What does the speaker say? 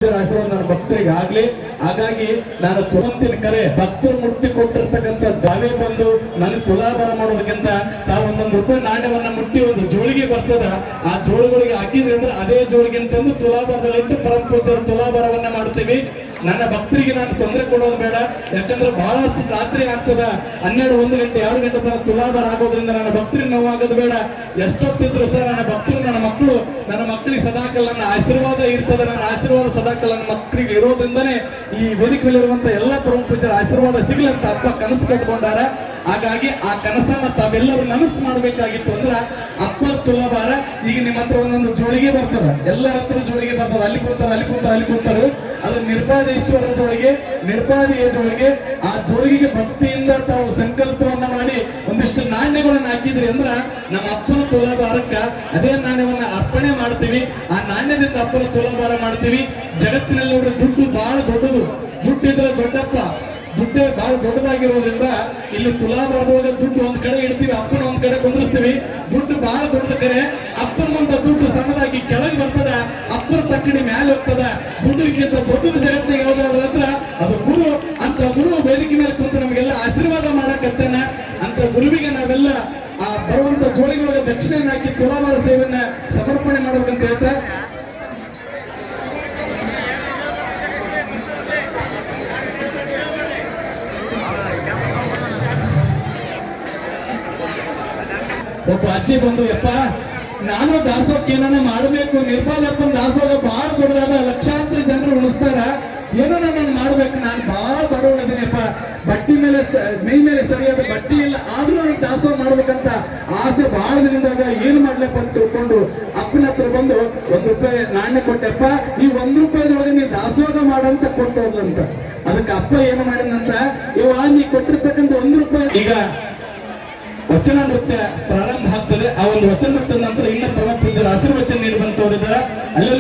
ಆಶೀರ್ವಾದ ನನ್ನ ಭಕ್ತರಿಗೆ ಆಗ್ಲಿ. ಹಾಗಾಗಿ ನಾನು ತುಳಂತಿನ ಕರೆ ಭಕ್ತರು ಮುಟ್ಟಿ ಕೊಟ್ಟಿರ್ತಕ್ಕಂಥ ದಾವೆ ಬಂದು ನನಗೆ ತುಲಾಭಾರ ಮಾಡೋದಕ್ಕಿಂತ ತಾವು ₹1 ನಾಣ್ಯವನ್ನ ಮುಟ್ಟಿ ಒಂದು ಜೋಳಿಗೆ ಬರ್ತದ, ಆ ಜೋಳಿಗಳಿಗೆ ಹಾಕಿದ್ರಿ ಅಂದ್ರೆ ಅದೇ ಜೋಳಿಗೆ ಅಂತಂದು ತುಲಾಭಾರದಲ್ಲಿ ಪರಮ ಪೂಜ್ಯರು ತುಲಾಭಾರವನ್ನ ಮಾಡ್ತೀವಿ. ನನ್ನ ಭಕ್ತರಿಗೆ ನಾನು ತೊಂದರೆ ಕೊಡೋದು ಬೇಡ, ಯಾಕಂದ್ರೆ ಬಹಳ ರಾತ್ರಿ ಆಗ್ತದ, 12, 1 ಗಂಟೆ 2 ಗಂಟೆ ತನಕ ತುಲಾಭಾರ ಆಗೋದ್ರಿಂದ ನನ್ನ ಭಕ್ತರಿಗೆ ನೋವಾಗೋದು ಬೇಡ. ಎಷ್ಟೊತ್ತಿದ್ರು ಸಹ ನನ್ನ ಭಕ್ತರು ನನ್ನ ಮಕ್ಕಳಿಗೆ ಸದಾಕಾಲ ನನ್ನ ಆಶೀರ್ವಾದ ಇರ್ತದೆ. ನನ್ನ ಆಶೀರ್ವಾದ ಸದಾಕಾಲ ನನ್ನ ಮಕ್ಕಳಿಗೆ ಇರೋದ್ರಿಂದನೇ ಈ ವೇದಿಕೆಯಲ್ಲಿರುವಂತ ಎಲ್ಲ ಪರಮ ಪೂಜ್ಯರ ಆಶೀರ್ವಾದ ಸಿಗ್ಲಿ ಅಂತ ಅಪ್ಪ ಕನಸು ಕಟ್ಕೊಂಡಾರ. ಹಾಗಾಗಿ ಆ ಕನಸನ್ನ ತಾವೆಲ್ಲರೂ ನನಸು ಮಾಡ್ಬೇಕಾಗಿತ್ತು ಅಂದ್ರೆ ಅಪ್ಪರ ತುಲಾಭಾರ ಈಗ ನಿಮ್ಮ ಹತ್ರ ಒಂದೊಂದು ಜೋಳಿಗೆ ಬರ್ತದ, ಎಲ್ಲರ ಹತ್ರ ಜೋಳಿಗೆ ಬರ್ತದ, ಅಲ್ಲಿ ಕೂತಾರೆ. ಅದು ನಿರ್ಪಾದೇಶ್ವರರ ಜೋಳಿಗೆ, ನಿರ್ಪಾದಿಯ ಜೋಳಿಗೆ. ಆ ಜೋಳಿಗೆಗೆ ಭಕ್ತಿಯಿಂದ ತಾವು ಸಂಕಲ್ಪವನ್ನ ಮಾಡಿ ಒಂದಿಷ್ಟು ನಾಣ್ಯಗಳನ್ನ ಹಾಕಿದ್ರಿ ಅಂದ್ರ ನಮ್ಮ ಅಪ್ಪನ ತುಲಾಭಾರಕ್ಕ ಅದೇ ನಾಣ್ಯವನ್ನ ಅರ್ಪಣೆ ಮಾಡ್ತೀವಿ. ಆ ನಾಣ್ಯದಿಂದ ಅಪ್ಪನ ತುಲಾಭಾರ ಮಾಡ್ತೀವಿ. ಜಗತ್ತಿನಲ್ಲಿ ನೋಡ್ರಿ ದುಡ್ಡು ಬಹಳ ದೊಡ್ಡದು, ದುಡ್ಡಿದ್ರೆ ದೊಡ್ಡಪ್ಪ, ದುಡ್ಡೇ ಬಹಳ ದೊಡ್ಡದಾಗಿರೋದ್ರಿಂದ ಇಲ್ಲಿ ತುಲಾಭಾರದೊಳಗೆ ದುಡ್ಡು ಒಂದ್ ಕಡೆ ಇಡ್ತೀವಿ, ಅಪ್ಪನ ಒಂದ್ ಕಡೆ ಕುಂದ್ರಿಸ್ತೀವಿ. ದುಡ್ಡು ಬಹಳ ದೊಡ್ಡದ ಕರೆ ಅಪ್ಪನ ಮುಂದೆ ದುಡ್ಡು ಸಮದಾಗಿ ಕೆಳಗೆ ಬರ್ತದ, ಅಪ್ಪನ ತಕ್ಕಡಿ ಮೇಲೆ ಹೋಗ್ತದ. ದುಡ್ಡಿಗಿಂತ ದೊಡ್ಡದ ಜಗತ್ತಿಗೆ ಯಾವ್ದಾದ್ರು ಹತ್ರ ಅದು ಗುರು. ಅಂತ ಗುರು ವೇದಿಕೆ ಮೇಲೆ ಕುಂತು ನಮಗೆಲ್ಲ ಆಶೀರ್ವಾದ ಮಾಡಕತ್ತೇನ. ಅಂತ ಗುರುವಿಗೆ ನಾವೆಲ್ಲ ಆ ಬರುವಂತ ಜೋಳಿಗಳಿಗೆ ದಕ್ಷಿಣೆಯನ್ನು ಹಾಕಿ ತುಲಾಭಾರ ಸೇವೆಯನ್ನ ಸಮರ್ಪಣೆ ಮಾಡ್ಬೇಕಂತ ಹೇಳ್ತಾ ಒಬ್ಬ ಅಜ್ಜಿ ಬಂದು, ಯಪ್ಪ ನಾನು ದಾಸೋಹಕ್ಕೆ ಏನಾನ ಮಾಡಬೇಕು, ನಿರ್ಪಾಲಪ್ಪನ ದಾಸೋಹ ಬಹಳ ದೊಡ್ಡದಾದ, ಲಕ್ಷಾಂತರ ಜನರು ಉಣಿಸ್ತಾರ, ಏನೋ ನಾನು ಮಾಡ್ಬೇಕು, ನಾನು ಬಹಳ ಬಡವಳಿದ್ದೀನಿಯಪ್ಪ, ಬಟ್ಟಿ ಮೇಲೆ ಮೈ ಮೇಲೆ ಸರಿಯಾದ ಬಟ್ಟಿ ಇಲ್ಲ, ಆದ್ರೂ ನಾನು ದಾಸೋಹ ಮಾಡ್ಬೇಕಂತ ಆಸೆ ಬಹಳ ದಿನದಾಗ ಏನ್ ಮಾಡ್ಲಪ್ಪ ಅಂತ ತಿಳ್ಕೊಂಡು ಅಪ್ಪನ ಹತ್ರ ಬಂದು ₹1 ನಾಣ್ಯ ಕೊಟ್ಟೆಪ್ಪ, ಈ ₹1 ನೀ ದಾಸೋಹ ಮಾಡಂತ ಕೊಟ್ಟು ಹೋಗ್ಲಂತ. ಅದಕ್ಕೆ ಅಪ್ಪ ಏನು ಮಾಡಿದಂತ, ನೀ ಕೊಟ್ಟಿರ್ತಕ್ಕಂಥ ₹1 ಈಗ ವಚನ ನೃತ್ಯ ಪ್ರಾರಂಭ ಆಗ್ತದೆ. ಆ ಒಂದು ವಚನ ನೃತ್ಯದ ನಂತರ ಇನ್ನ ಪರಮ ಪೂಜ್ಯರ ಆಶೀರ್ವಚನ ನೀಡುವಂತವರಿದ್ದಾರೆ. ಅಲ್ಲೆಲ್ಲ